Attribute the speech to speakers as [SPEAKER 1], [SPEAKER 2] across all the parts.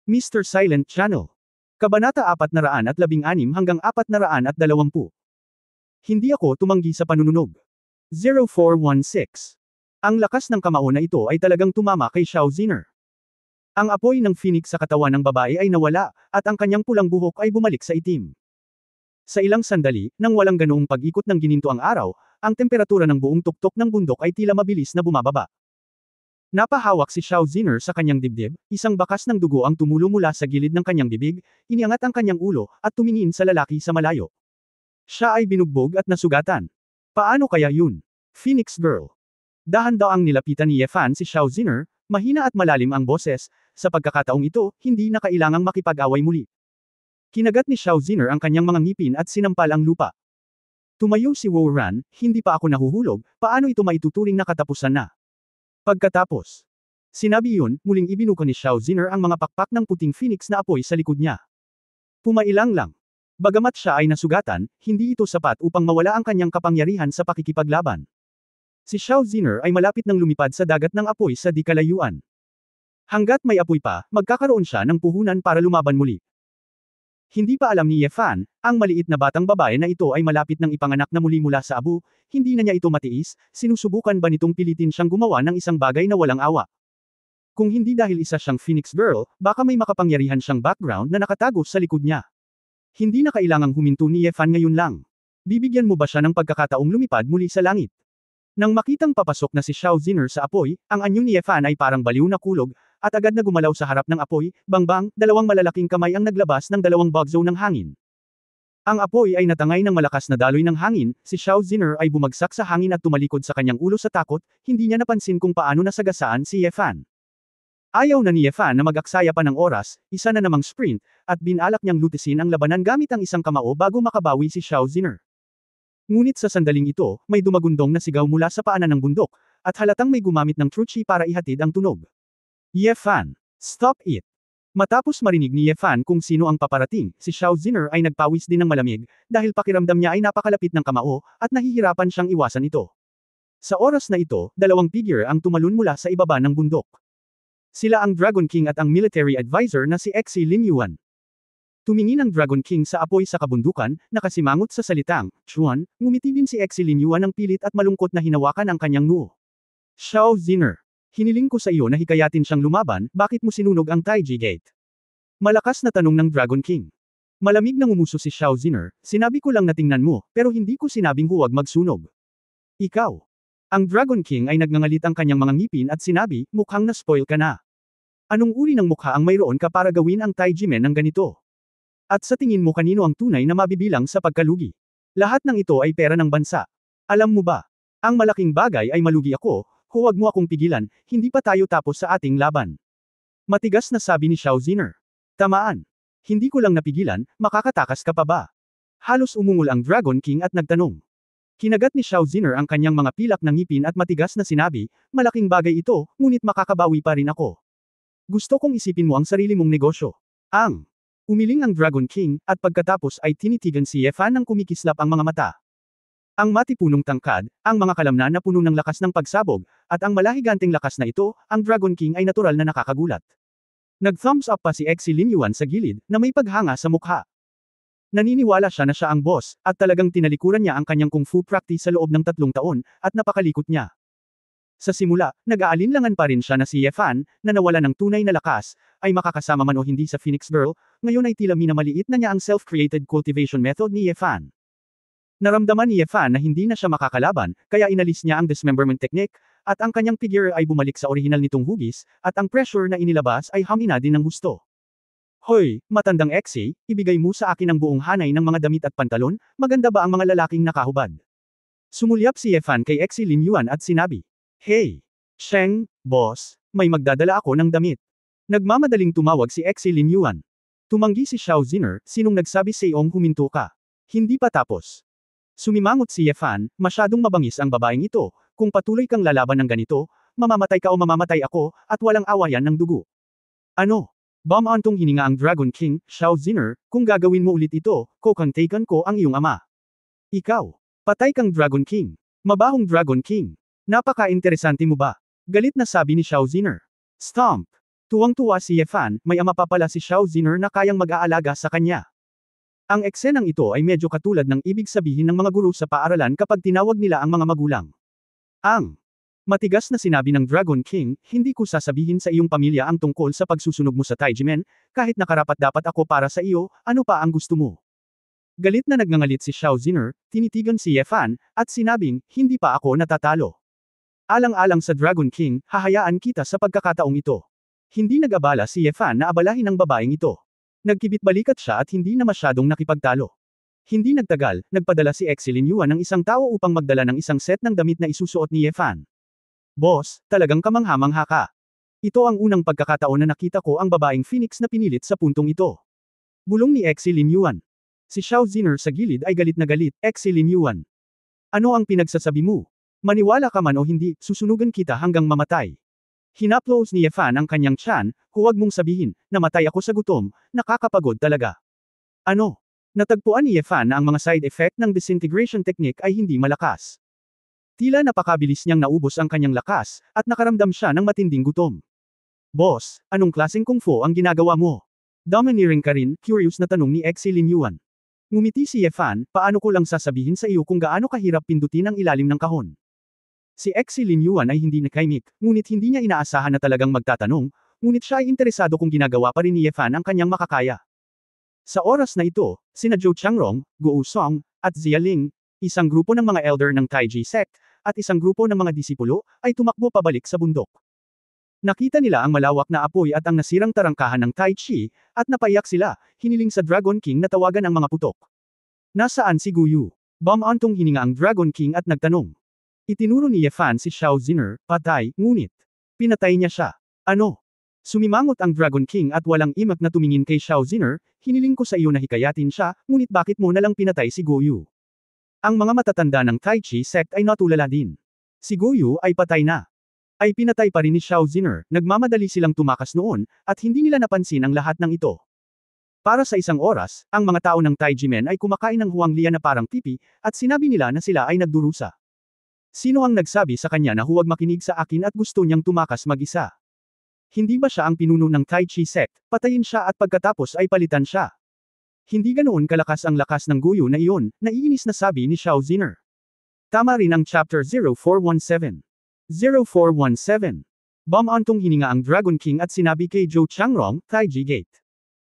[SPEAKER 1] Mr. Silent Channel. Kabanata 416 hanggang 420. Hindi ako tumanggi sa panununog. 0416. Ang lakas ng kamao na ito ay talagang tumama kay Xiao Ziner. Ang apoy ng phoenix sa katawan ng babae ay nawala, at ang kanyang pulang buhok ay bumalik sa itim. Sa ilang sandali, nang walang ganoong pag-ikot ng gininto ang araw, ang temperatura ng buong tuktok ng bundok ay tila mabilis na bumababa. Napahawak si Xiao Ziner sa kanyang dibdib, isang bakas ng dugo ang tumulo mula sa gilid ng kanyang bibig, iniangat ang kanyang ulo, at tumingin sa lalaki sa malayo. Siya ay binugbog at nasugatan. Paano kaya yun? Phoenix Girl. Dahan-daang nilapitan ni Ye Fan si Xiao Ziner, mahina at malalim ang boses, sa pagkakataong ito, hindi na kailangang makipag-away muli. Kinagat ni Xiao Ziner ang kanyang mga ngipin at sinampal ang lupa. Tumayo si Wu Ran, hindi pa ako nahuhulog, paano ito maituturing na katapusan na? Pagkatapos. Sinabi yun, muling ibinuka ni Xiao Ziner ang mga pakpak ng puting phoenix na apoy sa likod niya. Pumailang lang. Bagamat siya ay nasugatan, hindi ito sapat upang mawala ang kanyang kapangyarihan sa pakikipaglaban. Si Xiao Ziner ay malapit nang lumipad sa dagat ng apoy sa di kalayuan. Hanggat may apoy pa, magkakaroon siya ng puhunan para lumaban muli. Hindi pa alam ni Ye Fan, ang maliit na batang babae na ito ay malapit nang ipanganak na muli mula sa abo, hindi na niya ito matiis, sinusubukan ba nitong pilitin siyang gumawa ng isang bagay na walang awa. Kung hindi dahil isa siyang Phoenix Girl, baka may makapangyarihan siyang background na nakatago sa likod niya. Hindi na kailangang huminto ni Ye Fan ngayon lang. Bibigyan mo ba siya ng pagkakataong lumipad muli sa langit? Nang makitang papasok na si Xiao Ziner sa apoy, ang anyo ni Ye Fan ay parang baliw na kulog, at agad na gumalaw sa harap ng apoy, bangbang, dalawang malalaking kamay ang naglabas ng dalawang bugzo ng hangin. Ang apoy ay natangay ng malakas na daloy ng hangin, si Xiao Ziner ay bumagsak sa hangin at tumalikod sa kanyang ulo sa takot, hindi niya napansin kung paano nasagasaan si Ye Fan. Ayaw na ni Ye Fan na mag-aksaya pa ng oras, isa na namang sprint, at binalak niyang lutisin ang labanan gamit ang isang kamao bago makabawi si Xiao Ziner. Ngunit sa sandaling ito, may dumagundong na sigaw mula sa paanan ng bundok, at halatang may gumamit ng truchi para ihatid ang tunog. Ye Fan, stop it! Matapos marinig ni Ye Fan kung sino ang paparating, si Xiao Ziner ay nagpawis din ng malamig, dahil pakiramdam niya ay napakalapit ng kamao, at nahihirapan siyang iwasan ito. Sa oras na ito, dalawang figure ang tumalon mula sa ibaba ng bundok. Sila ang Dragon King at ang military advisor na si Xi Lin Yuan. Tumingin ang Dragon King sa apoy sa kabundukan, nakasimangot sa salitang, Chuan, ngumiti din si Xi Lin Yuan ng pilit at malungkot na hinawakan ang kanyang noo. Xiao Ziner. Hiniling ko sa iyo na hikayatin siyang lumaban, bakit mo sinunog ang Taiji Gate? Malakas na tanong ng Dragon King. Malamig na ngumuso si Xiao Ziner, sinabi ko lang na tingnan mo, pero hindi ko sinabing huwag magsunog. Ikaw. Ang Dragon King ay nagngangalit ang kanyang mga ngipin at sinabi, mukhang na-spoil ka na. Anong uri ng mukha ang mayroon ka para gawin ang Taiji Men ng ganito? At sa tingin mo kanino ang tunay na mabibilang sa pagkalugi? Lahat ng ito ay pera ng bansa. Alam mo ba? Ang malaking bagay ay malugi ako, huwag mo akong pigilan, hindi pa tayo tapos sa ating laban. Matigas na sabi ni Xiao Ziner. Tamaan. Hindi ko lang napigilan, makakatakas ka pa ba? Halos umungol ang Dragon King at nagtanong. Kinagat ni Xiao Ziner ang kanyang mga pilak ng ngipin at matigas na sinabi, malaking bagay ito, ngunit makakabawi pa rin ako. Gusto kong isipin mo ang sarili mong negosyo. Umiling ang Dragon King, at pagkatapos ay tinitigan si Ye Fan ng kumikislap ang mga mata. Ang matipunong tangkad, ang mga kalamnan na puno ng lakas ng pagsabog, at ang malahiganteng lakas na ito, ang Dragon King ay natural na nakakagulat. Nag-thumbs up pa si Xi Lin Yuan sa gilid, na may paghanga sa mukha. Naniniwala siya na siya ang boss, at talagang tinalikuran niya ang kanyang kung fu practice sa loob ng 3 taon, at napakalikot niya. Sa simula, nag-aalinlangan pa rin siya na si Ye Fan, na nawala ng tunay na lakas, ay makakasama man o hindi sa Phoenix Girl, ngayon ay tila minamaliit na niya ang self-created cultivation method ni Ye Fan. Naramdaman ni Ye Fan na hindi na siya makakalaban, kaya inalis niya ang dismemberment technique, at ang kanyang figure ay bumalik sa orihinal nitong hugis, at ang pressure na inilabas ay hamina din ng husto. Hoy, matandang Xi, ibigay mo sa akin ang buong hanay ng mga damit at pantalon, maganda ba ang mga lalaking nakahubad? Sumulyap si Ye Fan kay Xi Lin Yuan at sinabi, Hey! Sheng, boss, may magdadala ako ng damit. Nagmamadaling tumawag si Xi Lin Yuan. Tumanggi si Xiao Ziner, sinong nagsabi sa'yong huminto ka. Hindi pa tapos. Sumimangot si Ye Fan, masyadong mabangis ang babaeng ito, kung patuloy kang lalaban ng ganito, mamamatay ka o mamamatay ako, at walang awayan ng dugo. Ano? Bumantong hininga ang Dragon King, Xiao Ziner, kung gagawin mo ulit ito, kukontakan ko ang iyong ama. Ikaw. Patay kang Dragon King. Mabahong Dragon King. Napaka-interesante mo ba? Galit na sabi ni Xiao Ziner. Stomp. Tuwang-tuwa si Ye Fan, may ama pa pala si Xiao Ziner na kayang mag-aalaga sa kanya. Ang eksenang ito ay medyo katulad ng ibig sabihin ng mga guro sa paaralan kapag tinawag nila ang mga magulang. Ang matigas na sinabi ng Dragon King, hindi ko sasabihin sa iyong pamilya ang tungkol sa pagsusunog mo sa Taijimen, kahit nakarapat-dapat ako para sa iyo, ano pa ang gusto mo? Galit na nagngangalit si Xiao Ziner, tinitigan si Ye Fan, at sinabing, hindi pa ako natatalo. Alang-alang sa Dragon King, hahayaan kita sa pagkakataong ito. Hindi nag-abala si Ye Fan na abalahin ang babaeng ito. Nagkibit-balikat siya at hindi na masyadong nakipagtalo. Hindi nagtagal, nagpadala si Exilin Yuan ng isang tao upang magdala ng isang set ng damit na isusuot ni Ye Fan. Boss, talagang kamangha-mangha ka. Ito ang unang pagkakataon na nakita ko ang babaeng Phoenix na pinilit sa puntong ito. Bulong ni Exilin Yuan. Si Xiao Ziner sa gilid ay galit na galit, Exilin Yuan. Ano ang pinagsasabi mo? Maniwala ka man o hindi, susunugan kita hanggang mamatay. Hinaplos ni Ye Fan ang kanyang tiyan, huwag mong sabihin, namatay ako sa gutom, nakakapagod talaga. Ano? Natagpuan ni Ye Fan na ang mga side effect ng disintegration technique ay hindi malakas. Tila napakabilis niyang naubos ang kanyang lakas, at nakaramdam siya ng matinding gutom. Boss, anong klaseng kung fu ang ginagawa mo? Domineering ka rin, curious na tanong ni Exilin Yuan. Ngumiti si Ye Fan, paano ko lang sasabihin sa iyo kung gaano kahirap pindutin ang ilalim ng kahon? Si Exilin Yuan ay hindi nakaimik, ngunit hindi niya inaasahan na talagang magtatanong, ngunit siya ay interesado kung ginagawa pa rin ni Ye Fan ang kanyang makakaya. Sa oras na ito, sina Zhou Changrong, Guo Song, at Zia Ling, isang grupo ng mga elder ng Taiji sect, at isang grupo ng mga disipulo, ay tumakbo pabalik sa bundok. Nakita nila ang malawak na apoy at ang nasirang tarangkahan ng Tai Chi, at napaiyak sila, hiniling sa Dragon King na tawagan ang mga putok. Nasaan si Guyu? Bumantong hininga ang Dragon King at nagtanong. Itinuro ni Ye Fan si Xiao Ziner, patay, ngunit pinatay niya siya. Ano? Sumimangot ang Dragon King at walang imak na tumingin kay Xiao Ziner, hiniling ko sa iyo na hikayatin siya, ngunit bakit mo nalang pinatay si Guyu? Ang mga matatanda ng Tai Chi sect ay natulala din. Si Guyu ay patay na. Ay pinatay pa rin ni Xiao Ziner, nagmamadali silang tumakas noon, at hindi nila napansin ang lahat ng ito. Para sa isang oras, ang mga tao ng Taijimen ay kumakain ng huwang liya na parang pipi, at sinabi nila na sila ay nagdurusa. Sino ang nagsabi sa kanya na huwag makinig sa akin at gusto niyang tumakas mag-isa? Hindi ba siya ang pinuno ng Tai Chi sect, patayin siya at pagkatapos ay palitan siya? Hindi ganoon kalakas ang lakas ng Guyu na iyon, naiinis na sabi ni Xiao Ziner. Tama rin ang chapter 0417. 0417. Bumantong hininga ang Dragon King at sinabi kay Zhou Changrong, Taiji Gate.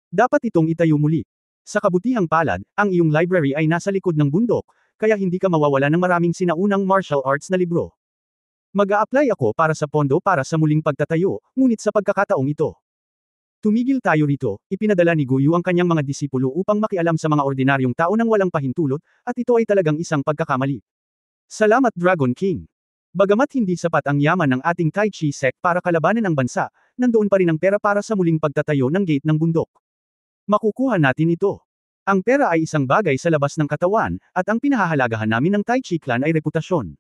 [SPEAKER 1] Dapat itong itayo muli. Sa kabutihang palad, ang iyong library ay nasa likod ng bundok, kaya hindi ka mawawala ng maraming sinaunang martial arts na libro. Mag-a-apply ako para sa pondo para sa muling pagtatayo, ngunit sa pagkakataong ito. Tumigil tayo rito, ipinadala ni Guyu ang kanyang mga disipulo upang makialam sa mga ordinaryong tao nang walang pahintulot, at ito ay talagang isang pagkakamali. Salamat Dragon King. Bagamat hindi sapat ang yaman ng ating Tai Chi sect para kalabanan ang bansa, nandoon pa rin ang pera para sa muling pagtatayo ng gate ng bundok. Makukuha natin ito. Ang pera ay isang bagay sa labas ng katawan, at ang pinahahalagahan namin ng Tai Chi clan ay reputasyon.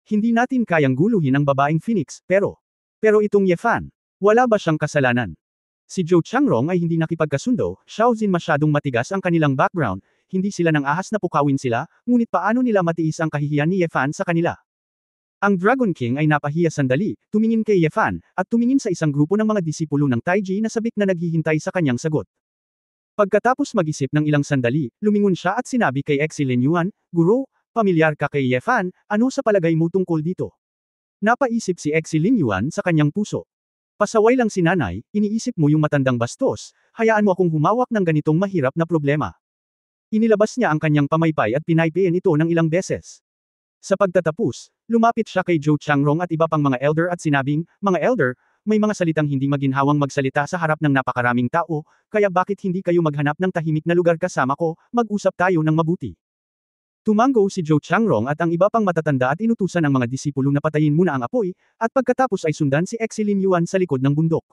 [SPEAKER 1] Hindi natin kayang guluhin ang babaeng Phoenix, pero itong Ye Fan, wala ba siyang kasalanan? Si Zhou Changrong ay hindi nakipagkasundo, Xiao Zin masyadong matigas ang kanilang background, hindi sila nang ahas na pukawin sila, ngunit paano nila matiis ang kahihiyan ni Ye Fan sa kanila? Ang Dragon King ay napahiya sandali, tumingin kay Ye Fan, at tumingin sa isang grupo ng mga disipulo ng Taiji na sabik na naghihintay sa kanyang sagot. Pagkatapos mag-isip ng ilang sandali, lumingon siya at sinabi kay Exilin Yuan, Guro, pamilyar ka kay Ye Fan, ano sa palagay mo tungkol dito? Napaisip si Exilin Yuan sa kanyang puso. Pasaway lang si nanay, iniisip mo yung matandang bastos, hayaan mo akong humawak ng ganitong mahirap na problema. Inilabas niya ang kanyang pamaypay at pinaypayan ito ng ilang beses. Sa pagtatapos, lumapit siya kay Zhou Changrong at iba pang mga elder at sinabing, mga elder, may mga salitang hindi maginhawang magsalita sa harap ng napakaraming tao, kaya bakit hindi kayo maghanap ng tahimik na lugar kasama ko, mag-usap tayo ng mabuti. Tumango si Zhou Changrong at ang iba pang matatanda at inutusan ang mga disipulo na patayin muna ang apoy, at pagkatapos ay sundan si Exilin Yuan sa likod ng bundok.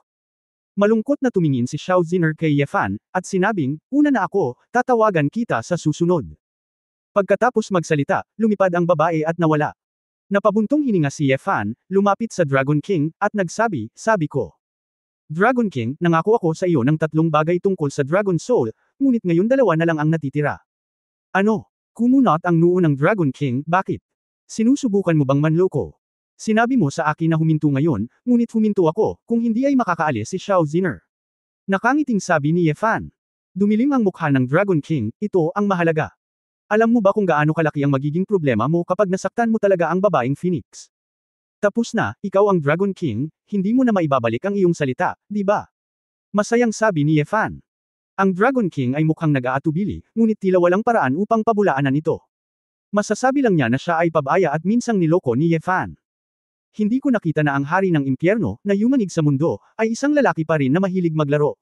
[SPEAKER 1] Malungkot na tumingin si Xiao Ziner kay Ye Fan, at sinabing, una na ako, tatawagan kita sa susunod. Pagkatapos magsalita, lumipad ang babae at nawala. Napabuntong hininga si Ye Fan, lumapit sa Dragon King, at nagsabi, sabi ko. Dragon King, nangako ako sa iyo ng 3 bagay tungkol sa Dragon Soul, ngunit ngayon 2 na lang ang natitira. Ano? Kumunot ang noo ng Dragon King, bakit? Sinusubukan mo bang manloko? Sinabi mo sa akin na huminto ngayon, ngunit huminto ako, kung hindi ay makakaalis si Xiao Ziner. Nakangiting sabi ni Ye Fan. Dumilim ang mukha ng Dragon King, ito ang mahalaga. Alam mo ba kung gaano kalaki ang magiging problema mo kapag nasaktan mo talaga ang babaeng Phoenix? Tapos na, ikaw ang Dragon King, hindi mo na maibabalik ang iyong salita, di ba? Masayang sabi ni Ye Fan. Ang Dragon King ay mukhang nag-aatubili, ngunit tila walang paraan upang pabulaanan ito. Masasabi lang niya na siya ay pabaya at minsang niloko ni Ye Fan. Hindi ko nakita na ang hari ng impyerno, na yumanig sa mundo, ay isang lalaki pa rin na mahilig maglaro.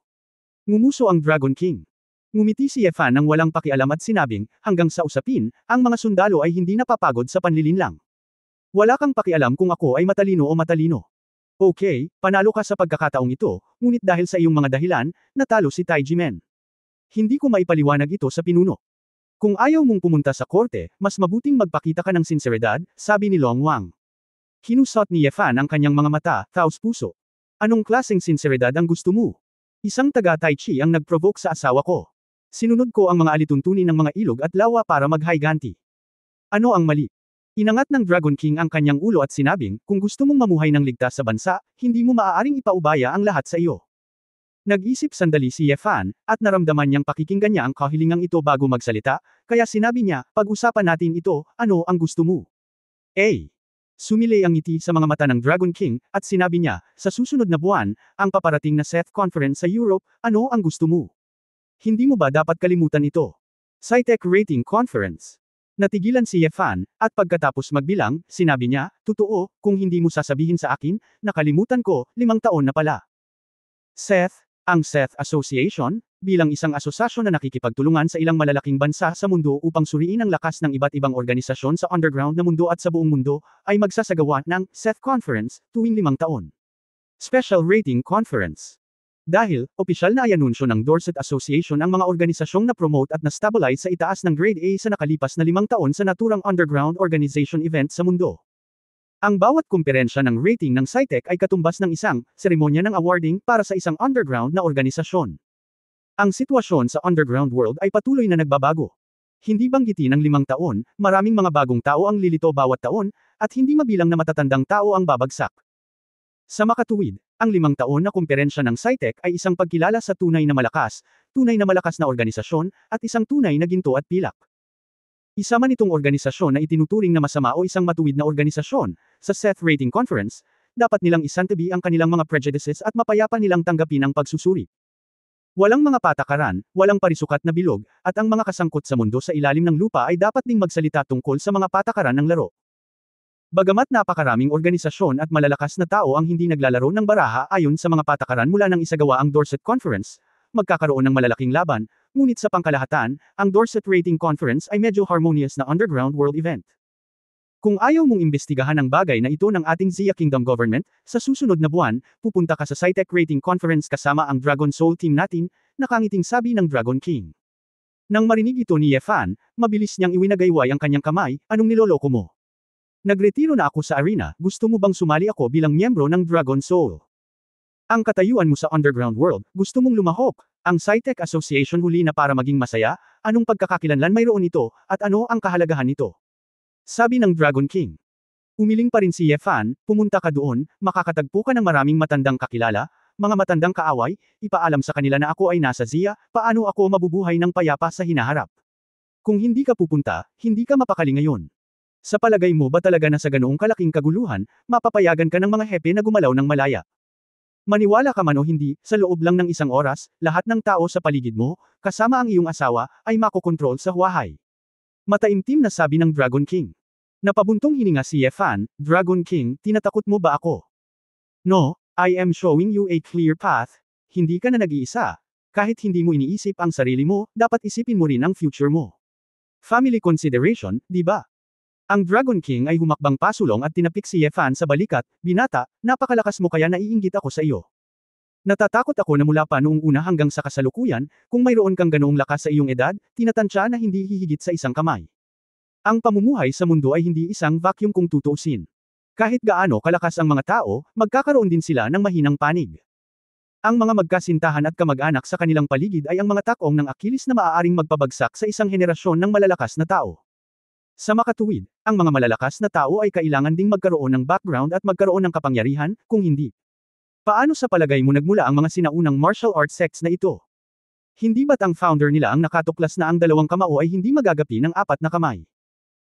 [SPEAKER 1] Ngumuso ang Dragon King. Ngumiti si Ye Fan nang walang pakialam at sinabing, hanggang sa usapin, ang mga sundalo ay hindi napapagod sa panlilinlang. Wala kang pakialam kung ako ay matalino o matalino. Okay, panalo ka sa pagkakataong ito, ngunit dahil sa iyong mga dahilan, natalo si Taiji Men. Hindi ko maipaliwanag ito sa pinuno. Kung ayaw mong pumunta sa korte, mas mabuting magpakita ka ng sinseridad, sabi ni Long Wang. Kinusot ni Ye Fan ang kanyang mga mata, taos puso. Anong klaseng sinseridad ang gusto mo? Isang taga-Tai Chi ang nag-provoke sa asawa ko. Sinunod ko ang mga alituntunin ng mga ilog at lawa para mag-higanti. Ano ang mali? Inangat ng Dragon King ang kanyang ulo at sinabing, kung gusto mong mamuhay ng ligtas sa bansa, hindi mo maaaring ipaubaya ang lahat sa iyo. Nag-isip sandali si Ye Fan, at naramdaman niyang pakikinggan niya ang kahilingang ito bago magsalita, kaya sinabi niya, pag-usapan natin ito, ano ang gusto mo? Sumilay ang ngiti sa mga mata ng Dragon King, at sinabi niya, sa susunod na buwan, ang paparating na Seth Conference sa Europe, ano ang gusto mo? Hindi mo ba dapat kalimutan ito? Sci-Tech Rating Conference. Natigilan si Ye Fan, at pagkatapos magbilang, sinabi niya, totoo, kung hindi mo sasabihin sa akin, nakalimutan ko, 5 taon na pala. Seth, ang Seth Association, bilang isang asosasyon na nakikipagtulungan sa ilang malalaking bansa sa mundo upang suriin ang lakas ng iba't ibang organisasyon sa underground na mundo at sa buong mundo, ay magsasagawa ng Seth Conference tuwing 5 taon. Special Rating Conference. Dahil, opisyal na ayanunsyo ng Dorset Association ang mga organisasyong na-promote at na-stabilize sa itaas ng Grade A sa nakalipas na 5 taon sa naturang underground organization event sa mundo. Ang bawat kumperensya ng rating ng Sci-Tech ay katumbas ng isang seremonya ng awarding para sa isang underground na organisasyon. Ang sitwasyon sa underground world ay patuloy na nagbabago. Hindi banggitin ng 5 taon, maraming mga bagong tao ang lilito bawat taon, at hindi mabilang na matatandang tao ang babagsak. Sa makatuwid, ang 5 taon na kumperensya ng Sci-Tech ay isang pagkilala sa tunay na malakas na organisasyon, at isang tunay na ginto at pilak. Isa man itong organisasyon na itinuturing na masama o isang matuwid na organisasyon, sa Seth Rating Conference, dapat nilang isantabi ang kanilang mga prejudices at mapayapa nilang tanggapin ang pagsusuri. Walang mga patakaran, walang parisukat na bilog, at ang mga kasangkot sa mundo sa ilalim ng lupa ay dapat ding magsalita tungkol sa mga patakaran ng laro. Bagamat napakaraming organisasyon at malalakas na tao ang hindi naglalaro ng baraha ayon sa mga patakaran mula nang isagawa ang Dorset Conference, magkakaroon ng malalaking laban, ngunit sa pangkalahatan, ang Dorset Rating Conference ay medyo harmonious na underground world event. Kung ayaw mong imbestigahan ang bagay na ito ng ating Xia Kingdom government, sa susunod na buwan, pupunta ka sa Sci-Tech Rating Conference kasama ang Dragon Soul team natin, nakangiting sabi ng Dragon King. Nang marinig ito ni Ye Fan, mabilis niyang iwinagayway ang kanyang kamay, anong niloloko mo? Nagretiro na ako sa arena, gusto mo bang sumali ako bilang miyembro ng Dragon Soul? Ang katayuan mo sa underground world, gusto mong lumahok. Ang Sci-Tech Association huli na para maging masaya, anong pagkakakilanlan mayroon nito, at ano ang kahalagahan nito? Sabi ng Dragon King. Umiling pa rin si Ye Fan, pumunta ka doon, makakatagpo ka ng maraming matandang kakilala, mga matandang kaaway, ipaalam sa kanila na ako ay nasa Xia, paano ako mabubuhay ng payapa sa hinaharap. Kung hindi ka pupunta, hindi ka mapakali ngayon. Sa palagay mo ba talaga na sa ganoong kalaking kaguluhan, mapapayagan ka ng mga hepe na gumalaw ng malaya? Maniwala ka man o hindi, sa loob lang ng 1 oras, lahat ng tao sa paligid mo, kasama ang iyong asawa, ay makokontrol sa huwahay. Mataimtim na sabi ng Dragon King. Napabuntong hininga si Ye Fan, Dragon King, tinatakot mo ba ako? No, I am showing you a clear path, hindi ka na nag-iisa. Kahit hindi mo iniisip ang sarili mo, dapat isipin mo rin ang future mo. Family consideration, di ba? Ang Dragon King ay humakbang pasulong at tinapik si Ye Fan sa balikat, binata, napakalakas mo kaya naiinggit ako sa iyo. Natatakot ako na mula pa noong una hanggang sa kasalukuyan, kung mayroon kang ganoong lakas sa iyong edad, tinatansya na hindi hihigit sa isang kamay. Ang pamumuhay sa mundo ay hindi isang vacuum kung tutuusin. Kahit gaano kalakas ang mga tao, magkakaroon din sila ng mahinang panig. Ang mga magkasintahan at kamag-anak sa kanilang paligid ay ang mga takong ng Akilis na maaaring magpabagsak sa isang henerasyon ng malalakas na tao. Sa makatuwid, ang mga malalakas na tao ay kailangan ding magkaroon ng background at magkaroon ng kapangyarihan, kung hindi. Paano sa palagay mo nagmula ang mga sinaunang martial arts sects na ito? Hindi ba't ang founder nila ang nakatuklas na ang dalawang kamao ay hindi magagapi ng apat na kamay?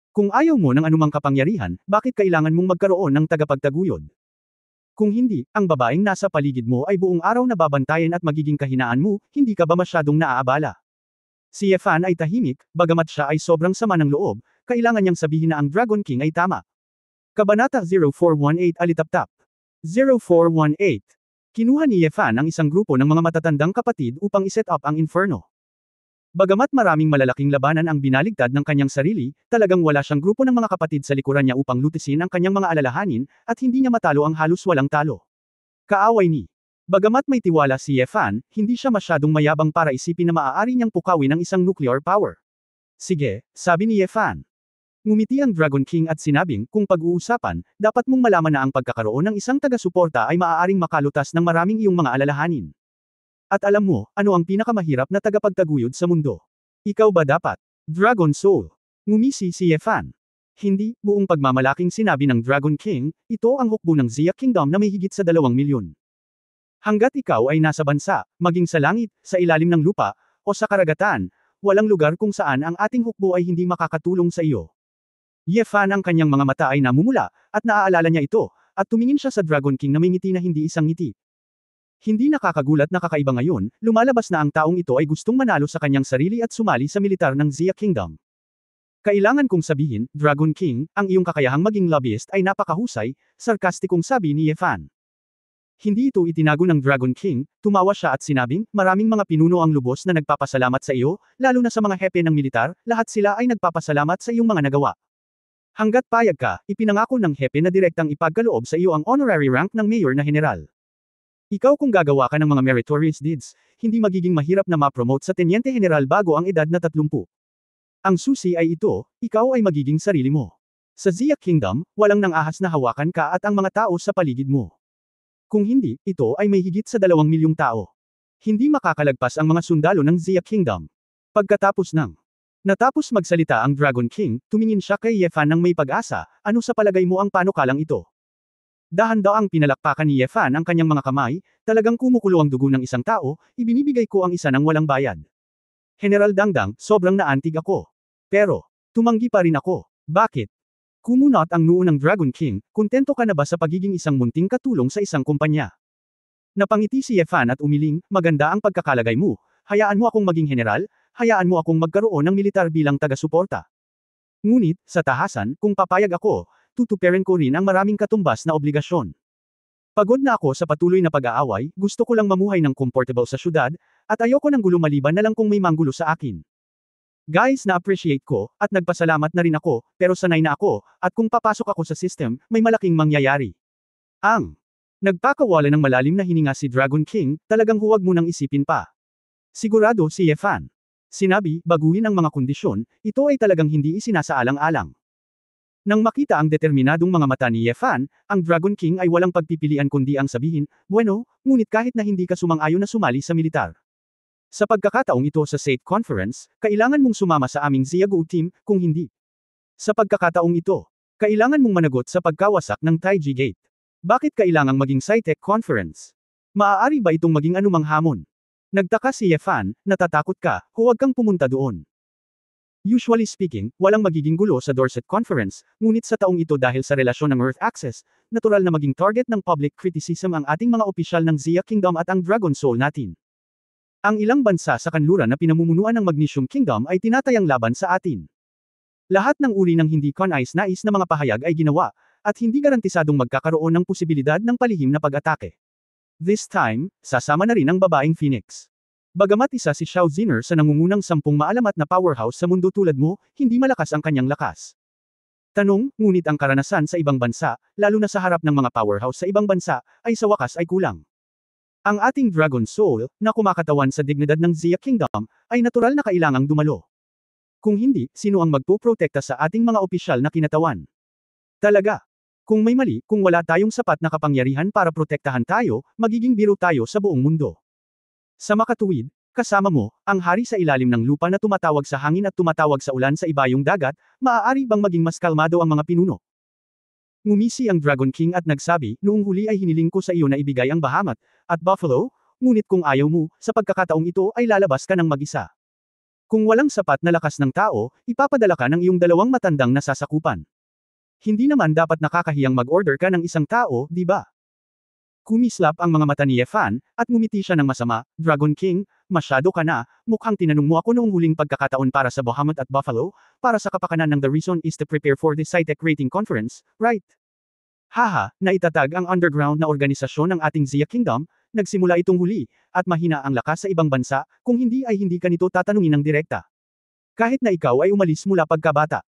[SPEAKER 1] Kung ayaw mo ng anumang kapangyarihan, bakit kailangan mong magkaroon ng tagapagtaguyod? Kung hindi, ang babaeng nasa paligid mo ay buong araw na babantayan at magiging kahinaan mo, hindi ka ba masyadong naaabala? Si Yefan ay tahimik, bagamat siya ay sobrang sama ng loob, kailangan niyang sabihin na ang Dragon King ay tama. Kabanata 0418 Alitaptap 0418. Kinuha ni Yefan ang isang grupo ng mga matatandang kapatid upang iset up ang inferno. Bagamat maraming malalaking labanan ang binaligtad ng kanyang sarili, talagang wala siyang grupo ng mga kapatid sa likuran niya upang lutisin ang kanyang mga alalahanin, at hindi niya matalo ang halos walang talo. Kaaway ni. Bagamat may tiwala si Yefan, hindi siya masyadong mayabang para isipin na maaari niyang pukawin ang isang nuclear power. Sige, sabi ni Yefan. Ngumiti ang Dragon King at sinabing, kung pag-uusapan, dapat mong malaman na ang pagkakaroon ng isang taga-suporta ay maaaring makalutas ng maraming iyong mga alalahanin. At alam mo, ano ang pinakamahirap na tagapagtaguyod sa mundo? Ikaw ba dapat? Dragon Soul. Ngumisi si Yefan. Hindi, buong pagmamalaking sinabi ng Dragon King, ito ang hukbo ng Xia Kingdom na may higit sa 2 milyon. Hanggat ikaw ay nasa bansa, maging sa langit, sa ilalim ng lupa, o sa karagatan, walang lugar kung saan ang ating hukbo ay hindi makakatulong sa iyo. Yefan ang kanyang mga mata ay namumula, at naaalala niya ito, at tumingin siya sa Dragon King na may ngiti na hindi isang ngiti. Hindi nakakagulat na kakaiba ngayon, lumalabas na ang taong ito ay gustong manalo sa kanyang sarili at sumali sa militar ng Xia Kingdom. Kailangan kong sabihin, Dragon King, ang iyong kakayahang maging lobbyist ay napakahusay, sarkastikong sabi ni Yefan. Hindi ito itinago ng Dragon King, tumawa siya at sinabing, maraming mga pinuno ang lubos na nagpapasalamat sa iyo, lalo na sa mga hepe ng militar, lahat sila ay nagpapasalamat sa iyong mga nagawa. Hanggat payag ka, ipinangako ng hepe na direktang ipagkaloob sa iyo ang honorary rank ng mayor na general. Ikaw kung gagawa ka ng mga meritorious deeds, hindi magiging mahirap na ma-promote sa tenyente general bago ang edad na 30. Ang susi ay ito, ikaw ay magiging sarili mo. Sa Xia Kingdom, walang nang-ahas na hawakan ka at ang mga tao sa paligid mo. Kung hindi, ito ay may higit sa 2 milyong tao. Hindi makakalagpas ang mga sundalo ng Xia Kingdom. Pagkatapos ng natapos magsalita ang Dragon King, tumingin siya kay Yefan ng may pag-asa, ano sa palagay mo ang panukalang ito? Dahan-daang pinalakpakan ni Yefan ang kanyang mga kamay, talagang kumukulo ang dugo ng isang tao, ibinibigay ko ang isa ng walang bayad. General Dangdang, sobrang naantig ako. Pero, tumanggi pa rin ako. Bakit? Kumunot ang noo ng Dragon King, kontento ka na ba sa pagiging isang munting katulong sa isang kumpanya? Napangiti si Yefan at umiling, maganda ang pagkakalagay mo, hayaan mo akong maging general, hayaan mo akong magkaroon ng militar bilang taga-suporta. Ngunit, sa tahasan, kung papayag ako, tutuperin ko rin ang maraming katumbas na obligasyon. Pagod na ako sa patuloy na pag-aaway, gusto ko lang mamuhay ng comfortable sa syudad, at ayoko ng gulo maliban na lang kung may manggulo sa akin. Guys, na-appreciate ko, at nagpasalamat na rin ako, pero sanay na ako, at kung papasok ako sa system, may malaking mangyayari. Nagpakawala ng malalim na hininga si Dragon King, talagang huwag mo nang isipin pa. Sigurado si Yefan. Sinabi, baguhin ang mga kondisyon, ito ay talagang hindi isinasaalang-alang. Nang makita ang determinadong mga mata ni Yefan, ang Dragon King ay walang pagpipilian kundi ang sabihin, bueno, ngunit kahit na hindi ka sumang-ayon na sumali sa militar. Sa pagkakataong ito sa SATE Conference, kailangan mong sumama sa aming Xia Go team, kung hindi. Sa pagkakataong ito, kailangan mong managot sa pagkawasak ng Taiji Gate. Bakit kailangang maging SciTech Conference? Maaari ba itong maging anumang hamon? Nagtaka si Yefan, natatakot ka, huwag kang pumunta doon. Usually speaking, walang magiging gulo sa Dorset Conference, ngunit sa taong ito dahil sa relasyon ng Earth Access, natural na maging target ng public criticism ang ating mga opisyal ng Xia Kingdom at ang Dragon Soul natin. Ang ilang bansa sa kanluran na pinamumunuan ng Magnesium Kingdom ay tinatayang laban sa atin. Lahat ng uri ng hindi kanais-nais na mga pahayag ay ginawa, at hindi garantisadong magkakaroon ng posibilidad ng palihim na pag-atake. This time, sasama na rin ang babaeng Phoenix. Bagamat isa si Xiao Ziner sa nangungunang 10 maalamat na powerhouse sa mundo tulad mo, hindi malakas ang kanyang lakas. Tanong, ngunit ang karanasan sa ibang bansa, lalo na sa harap ng mga powerhouse sa ibang bansa, ay sa wakas ay kulang. Ang ating Dragon Soul, na kumakatawan sa dignidad ng Xia Kingdom, ay natural na kailangang dumalo. Kung hindi, sino ang magpoprotekta sa ating mga opisyal na kinatawan? Talaga. Kung may mali, kung wala tayong sapat na kapangyarihan para protektahan tayo, magiging biro tayo sa buong mundo. Sa makatuwid, kasama mo, ang hari sa ilalim ng lupa na tumatawag sa hangin at tumatawag sa ulan sa ibayong dagat, maaari bang maging mas kalmado ang mga pinuno? Ngumisi ang Dragon King at nagsabi, noong huli ay hiniling ko sa iyo na ibigay ang Bahamut, at Buffalo, ngunit kung ayaw mo, sa pagkakataong ito ay lalabas ka ng mag-isa. Kung walang sapat na lakas ng tao, ipapadala ka ng iyong dalawang matandang nasasakupan. Hindi naman dapat nakakahiyang mag-order ka ng isang tao, di ba? Kumislap ang mga mata ni Yefan, at ngumiti siya ng masama, Dragon King, masyado ka na, mukhang tinanong mo ako noong huling pagkakataon para sa Bahamut at Buffalo, para sa kapakanan ng The Reason is to prepare for the SciTech Rating Conference, right? Haha, naitatag ang underground na organisasyon ng ating Zia Kingdom, nagsimula itong huli, at mahina ang lakas sa ibang bansa, kung hindi ay hindi ka nito tatanungin ng direkta. Kahit na ikaw ay umalis mula pagkabata.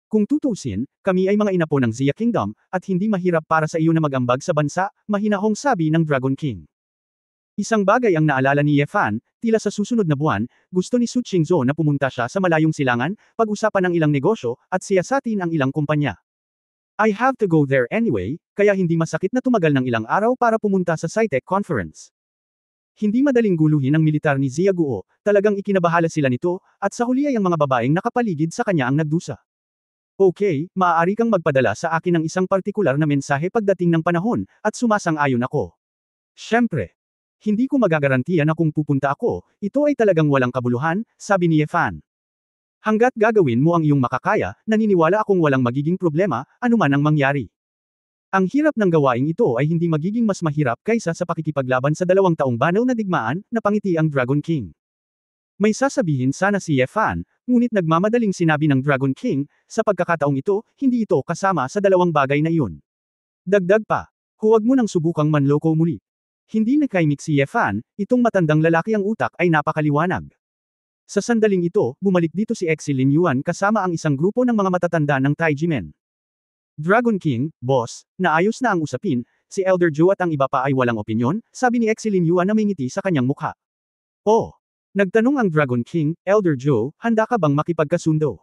[SPEAKER 1] Kung tutuusin, kami ay mga inapo ng Zia Kingdom, at hindi mahirap para sa iyo na mag-ambag sa bansa, mahinahong sabi ng Dragon King. Isang bagay ang naalala ni Yefan, tila sa susunod na buwan, gusto ni Su Qingzhou na pumunta siya sa malayong silangan, pag-usapan ang ilang negosyo, at siyasatin ang ilang kumpanya. I have to go there anyway, kaya hindi masakit na tumagal ng ilang araw para pumunta sa SciTech Conference. Hindi madaling guluhin ang militar ni Zia Guo, talagang ikinabahala sila nito, at sa huli ay ang mga babaeng nakapaligid sa kanya ang nagdusa. Okay, maaari kang magpadala sa akin ng isang partikular na mensahe pagdating ng panahon, at sumasang-ayon ako. Siyempre. Hindi ko magagarantiya na kung pupunta ako, ito ay talagang walang kabuluhan, sabi ni Yefan. Hanggat gagawin mo ang iyong makakaya, naniniwala akong walang magiging problema, anuman ang mangyari. Ang hirap ng gawaing ito ay hindi magiging mas mahirap kaysa sa pakikipaglaban sa 2 taong banal na digmaan, napangiti ang Dragon King. May sasabihin sana si Yefan, ngunit nagmamadaling sinabi ng Dragon King, sa pagkakataong ito, hindi ito kasama sa 2 bagay na iyon. Dagdag pa, huwag mo nang subukang manloko muli. Hindi nakaimik si Yefan, itong matandang lalaki ang utak ay napakaliwanag. Sa sandaling ito, bumalik dito si Exi Lin Yuan kasama ang isang grupo ng mga matatanda ng Taijimen. Dragon King, boss, naayos na ang usapin, si Elder Zhou at ang iba pa ay walang opinyon, sabi ni Exi Lin Yuan na may ngiti sa kanyang mukha. Oh! Nagtanong ang Dragon King, Elder Zhou, handa ka bang makipagkasundo?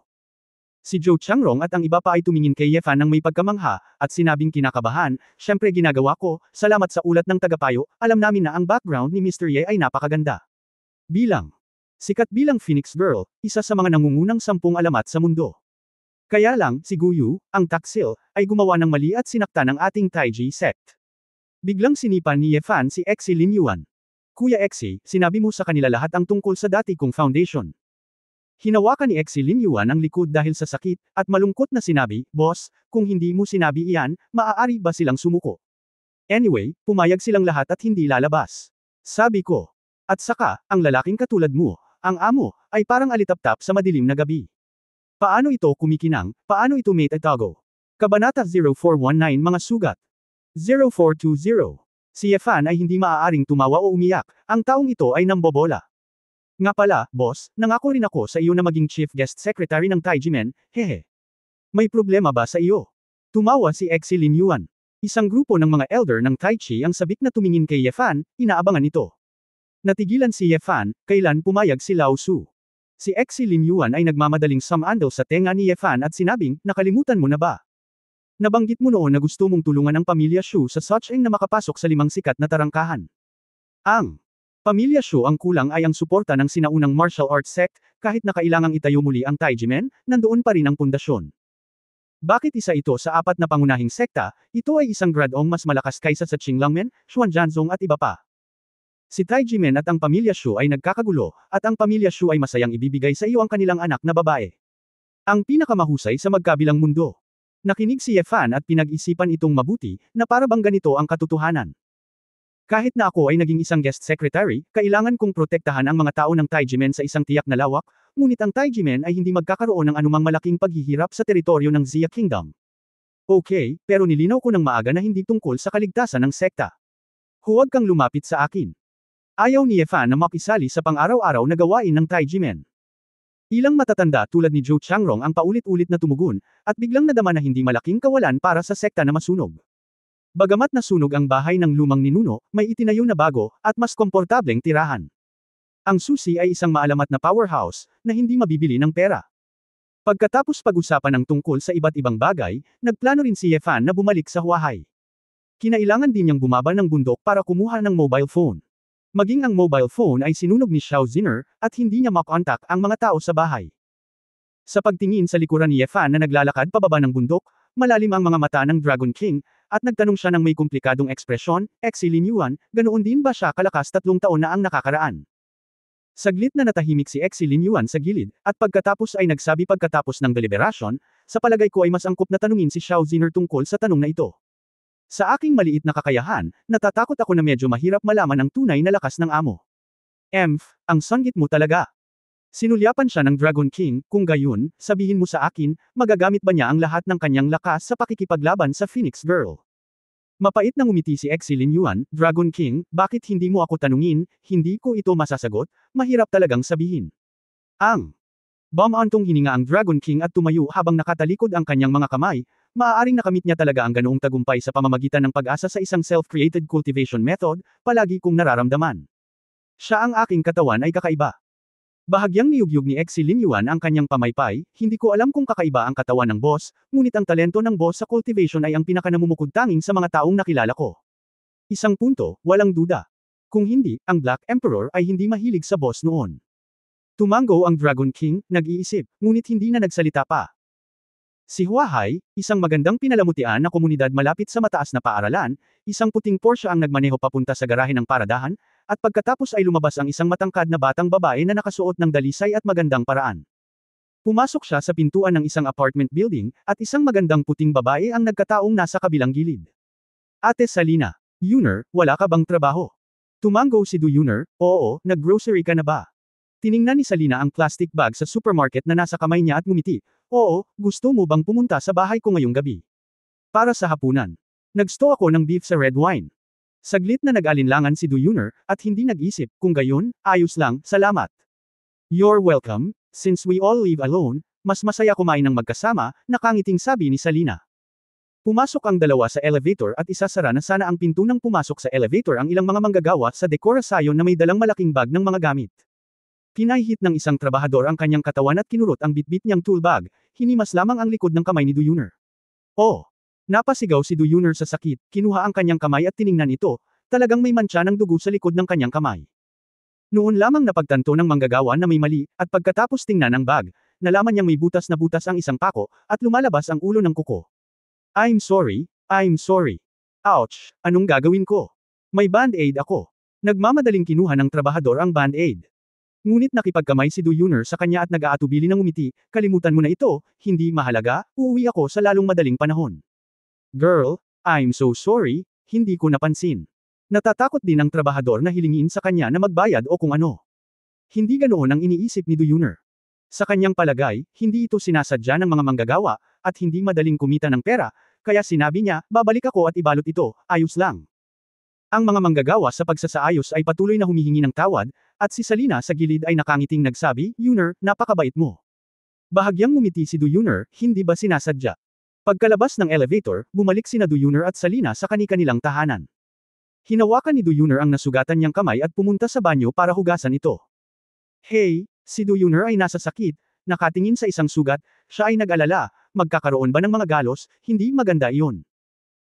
[SPEAKER 1] Si Zhou Changrong at ang iba pa ay tumingin kay Yefan ng may pagkamangha, at sinabing kinakabahan, syempre ginagawa ko, salamat sa ulat ng tagapayo, alam namin na ang background ni Mr. Ye ay napakaganda. Sikat bilang Phoenix Girl, isa sa mga nangungunang 10 alamat sa mundo. Kaya lang, si Guyu, ang taksil, ay gumawa ng mali at sinaktan ng ating Taiji sect. Biglang sinipan ni Yefan si Exi Lin Yuan. Kuya Exi, sinabi mo sa kanila lahat ang tungkol sa dati kong foundation. Hinawakan ni Exi Lin Yuan ang likod dahil sa sakit, at malungkot na sinabi, Boss, kung hindi mo sinabi iyan, maaari ba silang sumuko? Anyway, pumayag silang lahat at hindi lalabas. Sabi ko. At saka, ang lalaking katulad mo, ang amo, ay parang alitaptap sa madilim na gabi. Paano ito kumikinang, paano ito may tatago? Kabanata 0419 Mga sugat. 0420. Si Yefan ay hindi maaaring tumawa o umiyak, ang taong ito ay nambobola. Nga pala, boss, nangako rin ako sa iyo na maging chief guest secretary ng Taijimen, hehe. May problema ba sa iyo? Tumawa si Exi Lin Yuan. Isang grupo ng mga elder ng Taichi ang sabik na tumingin kay Yefan, inaabangan ito. Natigilan si Yefan, kailan pumayag si Lao Su. Si Exi Lin Yuan ay nagmamadaling samandal sa tenga ni Yefan at sinabing, nakalimutan mo na ba? Nabanggit mo noon na gusto mong tulungan ang pamilya Shu sa Sucheng na makapasok sa 5 sikat na tarangkahan. Ang pamilya Shu ang kulang ay ang suporta ng sinaunang martial arts sect, kahit na kailangang itayo muli ang Taijimen, nandoon pa rin ang pundasyon. Bakit isa ito sa 4 na pangunahing sekta, ito ay isang gradong mas malakas kaysa sa Qinglangmen, Xuanzhangzong at iba pa. Si Taijimen at ang pamilya Shu ay nagkakagulo, at ang pamilya Shu ay masayang ibibigay sa iyo ang kanilang anak na babae. Ang pinakamahusay sa magkabilang mundo. Nakinig si Yefan at pinag-isipan itong mabuti, na para bang ganito ang katotohanan. Kahit na ako ay naging isang guest secretary, kailangan kong protektahan ang mga tao ng Taijimen sa isang tiyak na lawak, ngunit ang Taijimen ay hindi magkakaroon ng anumang malaking paghihirap sa teritoryo ng Zia Kingdom. Okay, pero nilinaw ko ng maaga na hindi tungkol sa kaligtasan ng sekta. Huwag kang lumapit sa akin. Ayaw ni Yefan na makisali sa pang-araw-araw na gawain ng Taijimen. Ilang matatanda tulad ni Zhou Changrong ang paulit-ulit na tumugon, at biglang nadama na hindi malaking kawalan para sa sekta na masunog. Bagamat nasunog ang bahay ng lumang ninuno, may itinayo na bago, at mas komportableng tirahan. Ang susi ay isang maalamat na powerhouse, na hindi mabibili ng pera. Pagkatapos pag-usapan ng tungkol sa iba't ibang bagay, nagplano rin si Yefan na bumalik sa Huahay. Kinailangan din niyang bumaba ng bundok para kumuha ng mobile phone. Maging ang mobile phone ay sinunog ni Xiao Ziner, at hindi niya makontak ang mga tao sa bahay. Sa pagtingin sa likuran ni Ye Fan na naglalakad pababa ng bundok, malalim ang mga mata ng Dragon King, at nagtanong siya ng may komplikadong ekspresyon, "Exi Lin Yuan, ganoon din ba siya kalakas 3 taon na ang nakakaraan?" Saglit na natahimik si Exi Lin Yuan sa gilid, at pagkatapos ay nagsabi pagkatapos ng deliberasyon, "Sa palagay ko ay mas angkop na tanungin si Xiao Ziner tungkol sa tanong na ito. Sa aking maliit na kakayahan, natatakot ako na medyo mahirap malaman ang tunay na lakas ng amo. Ang sanggit mo talaga." Sinulyapan siya ng Dragon King, "Kung gayon, sabihin mo sa akin, magagamit ba niya ang lahat ng kanyang lakas sa pakikipaglaban sa Phoenix Girl?" Mapait na ngumiti si Exi Lin Yuan, "Dragon King, bakit hindi mo ako tanungin, hindi ko ito masasagot, mahirap talagang sabihin." Ang Bumantong hininga ang Dragon King at tumayo habang nakatalikod ang kanyang mga kamay, maaaring nakamit niya talaga ang ganoong tagumpay sa pamamagitan ng pag-asa sa isang self-created cultivation method, palagi kong nararamdaman. Siya ang aking katawan ay kakaiba. Bahagyang niyugyug ni Exi Lin Yuan ang kanyang pamaypay, "Hindi ko alam kung kakaiba ang katawan ng boss, ngunit ang talento ng boss sa cultivation ay ang pinakanamumukod-tanging sa mga taong nakilala ko. Isang punto, walang duda. Kung hindi, ang Black Emperor ay hindi mahilig sa boss noon." Tumango ang Dragon King, nag-iisip, ngunit hindi na nagsalita pa. Si Huahai, isang magandang pinalamutian na komunidad malapit sa mataas na paaralan, isang puting Porsche ang nagmaneho papunta sa garahe ng paradahan, at pagkatapos ay lumabas ang isang matangkad na batang babae na nakasuot ng dalisay at magandang paraan. Pumasok siya sa pintuan ng isang apartment building, at isang magandang puting babae ang nagkataong nasa kabilang gilid. "Ate Salina, Yuner, wala ka bang trabaho?" Tumango si Du Yuner, "Oo, nag-grocery ka na ba?" Tiningnan ni Salina ang plastic bag sa supermarket na nasa kamay niya at ngumiti, "Oo, gusto mo bang pumunta sa bahay ko ngayong gabi? Para sa hapunan. Nagsto ako ng beef sa red wine." Saglit na nag-alinlangan si Du Yuner, at hindi nag-isip, "Kung gayon, ayos lang, salamat." "You're welcome, since we all live alone, mas masaya kumain ng magkasama," nakangiting sabi ni Salina. Pumasok ang dalawa sa elevator at isasara na sana ang pinto nang pumasok sa elevator ang ilang mga manggagawa sa dekorasyon na may dalang malaking bag ng mga gamit. Pinahihit ng isang trabahador ang kanyang katawan at kinurot ang bitbit niyang tool bag, hinimas lamang ang likod ng kamay ni Du Yuner. "Oh!" Napasigaw si Du Yuner sa sakit, kinuha ang kanyang kamay at tiningnan ito, talagang may mantsa ng dugo sa likod ng kanyang kamay. Noon lamang napagtanto ng manggagawa na may mali, at pagkatapos tingnan ang bag, nalaman niyang may butas na butas ang isang pako, at lumalabas ang ulo ng kuko. I'm sorry. Ouch, anong gagawin ko? May band-aid ako." Nagmamadaling kinuha ng trabahador ang band-aid. Ngunit nakipagkamay si Du Yuner sa kanya at nag-aatubili ng umiti, "Kalimutan mo na ito, hindi mahalaga, uuwi ako sa lalong madaling panahon." "Girl, I'm so sorry, hindi ko napansin." Natatakot din ang trabahador na hilingin sa kanya na magbayad o kung ano. Hindi ganoon ang iniisip ni Du Yuner. Sa kanyang palagay, hindi ito sinasadya ng mga manggagawa, at hindi madaling kumita ng pera, kaya sinabi niya, "Babalik ako at ibalot ito, ayos lang." Ang mga manggagawa sa pagsasaayos ay patuloy na humihingi ng tawad, at si Salina sa gilid ay nakangiting nagsabi, "Yuner, napakabait mo." Bahagyang ngumiti si Du Yuner, "Hindi ba sinasadya?" Pagkalabas ng elevator, bumalik sina Du Yuner at Salina sa kani-kanilang tahanan. Hinawakan ni Du Yuner ang nasugatan niyang kamay at pumunta sa banyo para hugasan ito. "Hey, si Du Yuner ay nasa sakit," nakatingin sa isang sugat, siya ay nag-alala, magkakaroon ba ng mga galos, hindi maganda iyon.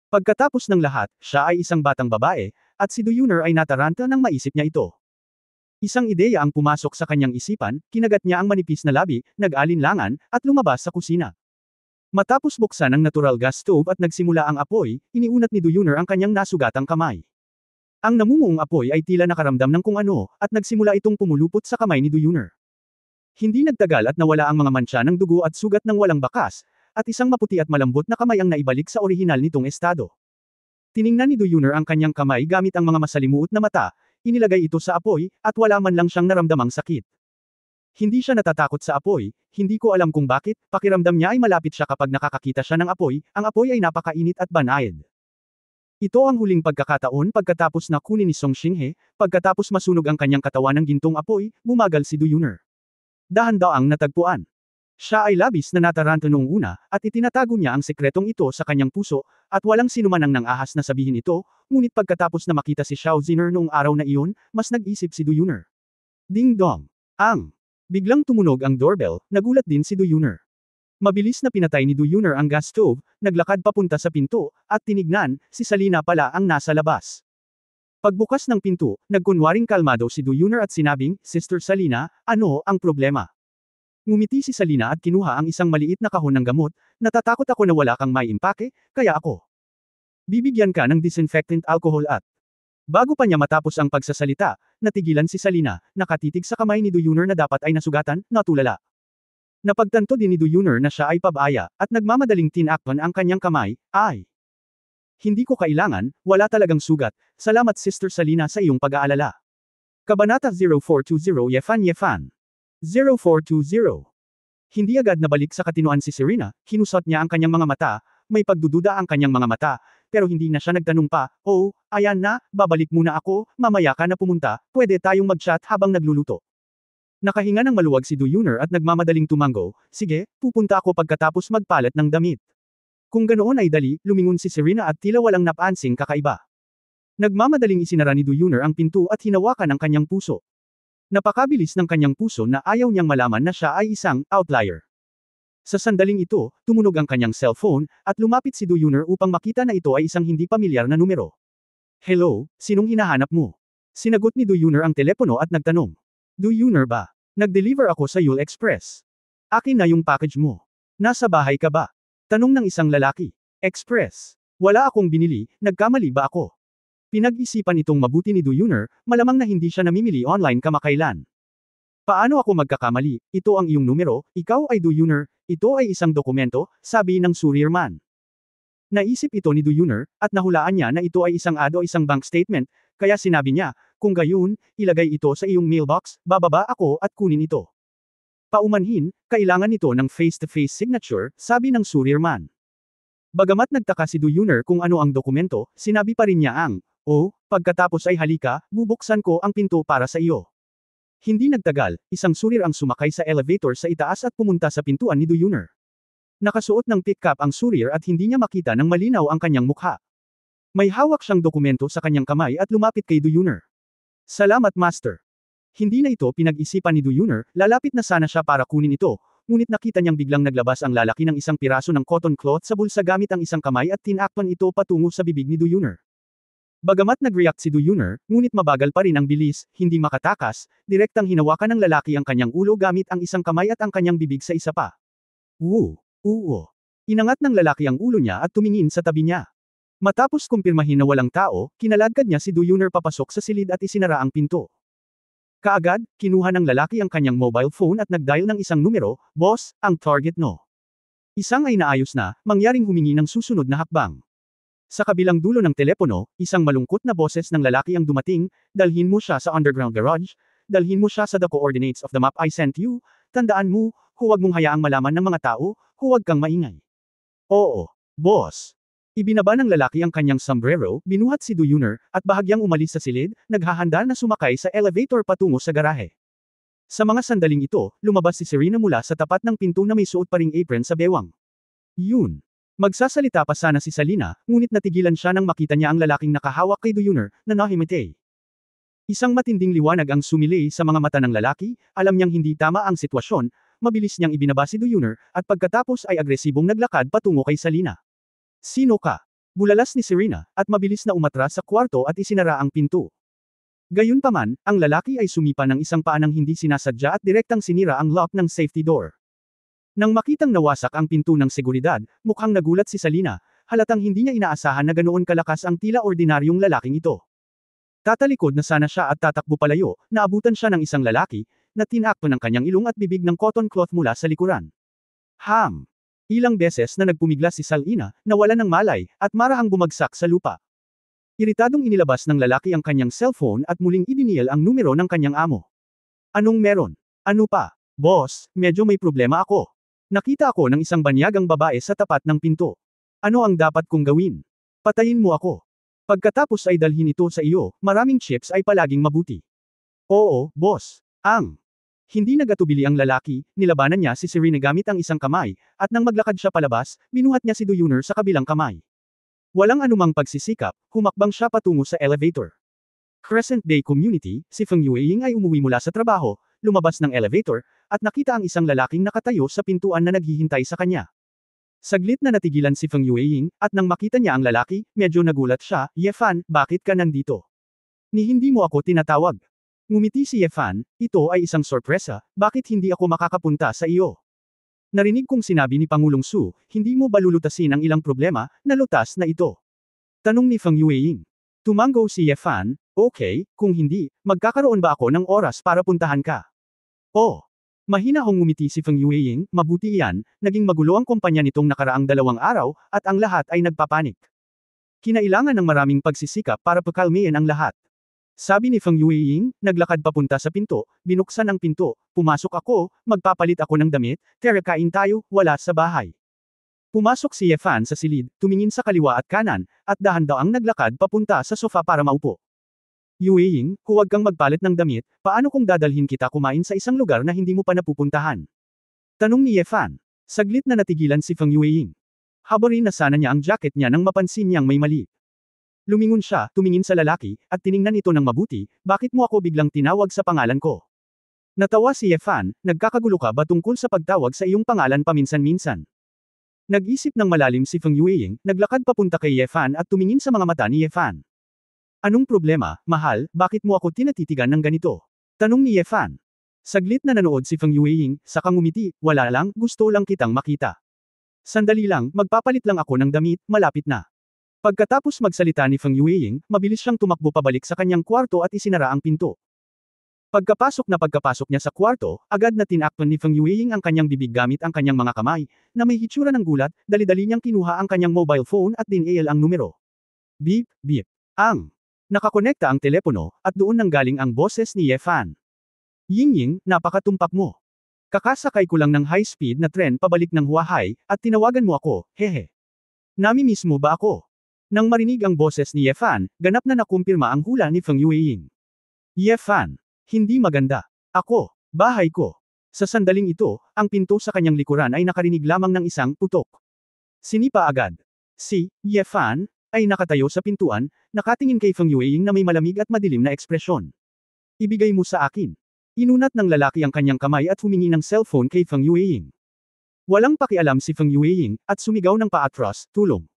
[SPEAKER 1] Pagkatapos ng lahat, siya ay isang batang babae, at si Du Yuner ay nataranta nang maisip niya ito. Isang ideya ang pumasok sa kanyang isipan, kinagat niya ang manipis na labi, nag-alinlangan, at lumabas sa kusina. Matapos buksan ang natural gas stove at nagsimula ang apoy, iniunat ni Du Yuner ang kanyang nasugatang kamay. Ang namumuong apoy ay tila nakaramdam ng kung ano, at nagsimula itong pumulupot sa kamay ni Du Yuner. Hindi nagtagal at nawala ang mga mantsa ng dugo at sugat ng walang bakas, at isang maputi at malambot na kamay ang naibalik sa orihinal nitong estado. Tiningnan ni Du Yuner ang kanyang kamay gamit ang mga masalimuot na mata, inilagay ito sa apoy, at wala man lang siyang naramdamang sakit. Hindi siya natatakot sa apoy, hindi ko alam kung bakit, pakiramdam niya ay malapit siya kapag nakakakita siya ng apoy, ang apoy ay napakainit at banayad. Ito ang huling pagkakataon pagkatapos na kunin ni Song Xinghe, pagkatapos masunog ang kanyang katawan ng gintong apoy, bumagal si Du Yuner. Dahan-daang natagpuan. Siya ay labis na nataranta noong una, at itinatago niya ang sekretong ito sa kanyang puso, at walang sinuman ang nang-ahas na sabihin ito, ngunit pagkatapos na makita si Xiao Ziner noong araw na iyon, mas nag-isip si Du Yuner. Ding dong! Biglang tumunog ang doorbell, nagulat din si Du Yuner. Mabilis na pinatay ni Du Yuner ang gas stove, naglakad papunta sa pinto, at tinignan, si Salina pala ang nasa labas. Pagbukas ng pinto, nagkunwaring kalmado si Duyuner at sinabing, Sister Salina, ano ang problema? Ngumiti si Salina at kinuha ang isang maliit na kahon ng gamot, natatakot ako na wala kang may impake, kaya ako. Bibigyan ka ng disinfectant alcohol at. Bago pa niya matapos ang pagsasalita, natigilan si Salina, nakatitig sa kamay ni Duyuner na dapat ay nasugatan, natulala. Napagtanto din ni Duyuner na siya ay pabaya, at nagmamadaling tinakpan ang kanyang kamay, ay. Hindi ko kailangan, wala talagang sugat, salamat Sister Salina sa iyong pag-aalala. Kabanata 0420 Yefan 0420. Hindi agad nabalik sa katinoan si Serena, hinusot niya ang kanyang mga mata, may pagdududa ang kanyang mga mata, pero hindi na siya nagtanong pa, oh, ayan na, babalik muna ako, mamaya ka na pumunta, pwede tayong mag-chat habang nagluluto. Nakahinga ng maluwag si Duyuner at nagmamadaling tumango, sige, pupunta ako pagkatapos magpalit ng damit. Kung ganoon ay dali, lumingon si Serena at tila walang napansing kakaiba. Nagmamadaling isinara ni Duyuner ang pinto at hinawakan ang kanyang puso. Napakabilis ng kanyang puso na ayaw niyang malaman na siya ay isang outlier. Sa sandaling ito, tumunog ang kanyang cellphone, at lumapit si Duyuner upang makita na ito ay isang hindi pamilyar na numero. Hello, sinong hinahanap mo? Sinagot ni Duyuner ang telepono at nagtanong. Duyuner ba? Nag-deliver ako sa Yule Express. Akin na yung package mo. Nasa bahay ka ba? Tanong ng isang lalaki. Express. Wala akong binili, nagkamali ba ako? Pinag-isipan itong mabuti ni Duyuner, malamang na hindi siya namimili online kamakailan. Paano ako magkakamali? Ito ang iyong numero, ikaw ay Duyuner, ito ay isang dokumento, sabi ng Surirman. Naisip ito ni Duyuner, at nahulaan niya na ito ay isang ad o isang bank statement, kaya sinabi niya, kung gayon, ilagay ito sa iyong mailbox, bababa ako at kunin ito. Paumanhin, kailangan nito ng face-to-face signature, sabi ng Surirman. Bagamat nagtaka si Duyuner kung ano ang dokumento, sinabi pa rin niya ang, pagkatapos ay halika, bubuksan ko ang pinto para sa iyo. Hindi nagtagal, isang surir ang sumakay sa elevator sa itaas at pumunta sa pintuan ni Duyuner. Nakasuot ng pickup ang surir at hindi niya makita ng malinaw ang kanyang mukha. May hawak siyang dokumento sa kanyang kamay at lumapit kay Duyuner. Salamat Master. Hindi na ito pinag-isipan ni Duyuner, lalapit na sana siya para kunin ito, ngunit nakita niyang biglang naglabas ang lalaki ng isang piraso ng cotton cloth sa bulsa gamit ang isang kamay at tinakpan ito patungo sa bibig ni Duyuner. Bagamat nag-react si Duyuner, ngunit mabagal pa rin ang bilis, hindi makatakas, direktang hinawakan ng lalaki ang kanyang ulo gamit ang isang kamay at ang kanyang bibig sa isa pa. Inangat ng lalaki ang ulo niya at tumingin sa tabi niya. Matapos kumpirmahin na walang tao, kinaladkad niya si Duyuner papasok sa silid at isinara ang pinto. Kaagad, kinuha ng lalaki ang kanyang mobile phone at nag-dial ng isang numero, boss, ang target no. Isang ay naayos na, mangyaring humingi ng susunod na hakbang. Sa kabilang dulo ng telepono, isang malungkot na boses ng lalaki ang dumating, dalhin mo siya sa underground garage, dalhin mo siya sa the coordinates of the map I sent you, tandaan mo, huwag mong hayaang malaman ng mga tao, huwag kang maingay. Oo, boss. Ibinaba ng lalaki ang kanyang sombrero, binuhat si Duyuner, at bahagyang umalis sa silid, naghahanda na sumakay sa elevator patungo sa garahe. Sa mga sandaling ito, lumabas si Serena mula sa tapat ng pinto na may suot pa ring apron sa bewang. Yun. Magsasalita pa sana si Salina, ngunit natigilan siya nang makita niya ang lalaking nakahawak kay Duyuner, na nahimete. Isang matinding liwanag ang sumilay sa mga mata ng lalaki, alam niyang hindi tama ang sitwasyon, mabilis niyang ibinaba si Duyuner, at pagkatapos ay agresibong naglakad patungo kay Salina. Sino ka? Bulalas ni Serena, at mabilis na umatras sa kwarto at isinara ang pinto. Gayunpaman, ang lalaki ay sumipa ng isang paa nang hindi sinasadya at direktang sinira ang lock ng safety door. Nang makitang nawasak ang pinto ng seguridad, mukhang nagulat si Salina, halatang hindi niya inaasahan na ganoon kalakas ang tila ordinaryong lalaking ito. Tatalikod na sana siya at tatakbo palayo, naabutan siya ng isang lalaki, na tinakpan ng kanyang ilong at bibig ng cotton cloth mula sa likuran. Ilang beses na nagpumiglas si Salina, nawalan ng malay, at marahang bumagsak sa lupa. Iritadong inilabas ng lalaki ang kanyang cellphone at muling idinial ang numero ng kanyang amo. Anong meron? Ano pa? Boss, medyo may problema ako. Nakita ako ng isang banyagang babae sa tapat ng pinto. Ano ang dapat kong gawin? Patayin mo ako. Pagkatapos ay dalhin ito sa iyo, maraming chips ay palaging mabuti. Oo, boss. Hindi nagatubili ang lalaki, nilabanan niya si Serena gamit ang isang kamay, at nang maglakad siya palabas, binuhat niya si Duyuner sa kabilang kamay. Walang anumang pagsisikap, humakbang siya patungo sa elevator. Crescent Bay Community, si Feng Yueying ay umuwi mula sa trabaho, lumabas ng elevator, at nakita ang isang lalaking nakatayo sa pintuan na naghihintay sa kanya. Saglit na natigilan si Feng Yueying, at nang makita niya ang lalaki, medyo nagulat siya, Yefan, bakit ka nandito? Ni hindi mo ako tinatawag. Ngumiti si Ye Fan, ito ay isang sorpresa, bakit hindi ako makakapunta sa iyo? Narinig kong sinabi ni Pangulong Su, hindi mo ba lulutasin ang ilang problema, na lutas na ito? Tanong ni Feng Yueying. Tumango si Ye Fan, okay, kung hindi, magkakaroon ba ako ng oras para puntahan ka? Oh. Mahinahong ngumiti si Feng Yueying, mabuti iyan, naging magulo ang kumpanya nitong nakaraang 2 araw, at ang lahat ay nagpapanik. Kinailangan ng maraming pagsisikap para pakalmiin ang lahat. Sabi ni Feng Yueying, naglakad papunta sa pinto, binuksan ang pinto, pumasok ako, magpapalit ako ng damit, tara kain tayo, wala sa bahay. Pumasok si Ye Fan sa silid, tumingin sa kaliwa at kanan, at dahan-daang naglakad papunta sa sofa para maupo. Yueying, huwag kang magpalit ng damit, paano kung dadalhin kita kumain sa isang lugar na hindi mo pa napupuntahan? Tanong ni Ye Fan. Saglit na natigilan si Feng Yueying. Habarin na sana niya ang jacket niya nang mapansin niyang may mali. Lumingon siya, tumingin sa lalaki, at tiningnan ito ng mabuti, bakit mo ako biglang tinawag sa pangalan ko? Natawa si Ye Fan, nagkakagulo ka ba tungkol sa pagtawag sa iyong pangalan paminsan-minsan? Nag-isip ng malalim si Feng Yueying, naglakad papunta kay Ye Fan at tumingin sa mga mata ni Ye Fan. Anong problema, mahal, bakit mo ako tinatitigan ng ganito? Tanong ni Ye Fan. Saglit na nanood si Feng Yueying, saka ngumiti, wala lang, gusto lang kitang makita. Sandali lang, magpapalit lang ako ng damit, malapit na. Pagkatapos magsalita ni Feng Yueying, mabilis siyang tumakbo pabalik sa kanyang kwarto at isinara ang pinto. Pagkapasok niya sa kwarto, agad na tinakpan ni Feng Yueying ang kanyang bibig gamit ang kanyang mga kamay, na may hitsura ng gulat, dali-dali niyang kinuha ang kanyang mobile phone at dinial ang numero. Beep, beep. Nakakonekta ang telepono, at doon nanggaling ang boses ni Ye Fan. Yingying, napakatumpak mo. Kakasakay ko lang ng high-speed na tren pabalik ng Huahai, at tinawagan mo ako, hehe. Nami-miss mo ba ako? Nang marinig ang boses ni Ye Fan, ganap na nakumpirma ang hula ni Feng Yueying. Ye Fan. Hindi maganda. Ako. Bahay ko. Sa sandaling ito, ang pinto sa kanyang likuran ay nakarinig lamang ng isang putok. Sinipa agad. Si Ye Fan ay nakatayo sa pintuan, nakatingin kay Feng Yueying na may malamig at madilim na ekspresyon. Ibigay mo sa akin. Inunat ng lalaki ang kanyang kamay at humingi ng cellphone kay Feng Yueying. Walang pakialam si Feng Yueying, at sumigaw ng paatras, tulong.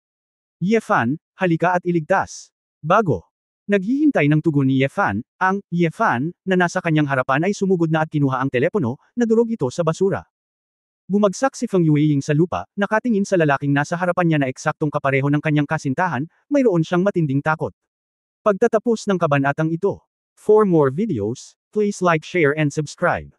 [SPEAKER 1] Ye Fan, halika at iligtas. Bago. Naghihintay ng tugon ni Ye Fan, ang Ye Fan, na nasa kanyang harapan ay sumugod na at kinuha ang telepono, nadurog ito sa basura. Bumagsak si Feng Yueying sa lupa, nakatingin sa lalaking nasa harapan niya na eksaktong kapareho ng kanyang kasintahan, mayroon siyang matinding takot. Pagtatapos ng kabanatang ito. For more videos, please like, share and subscribe.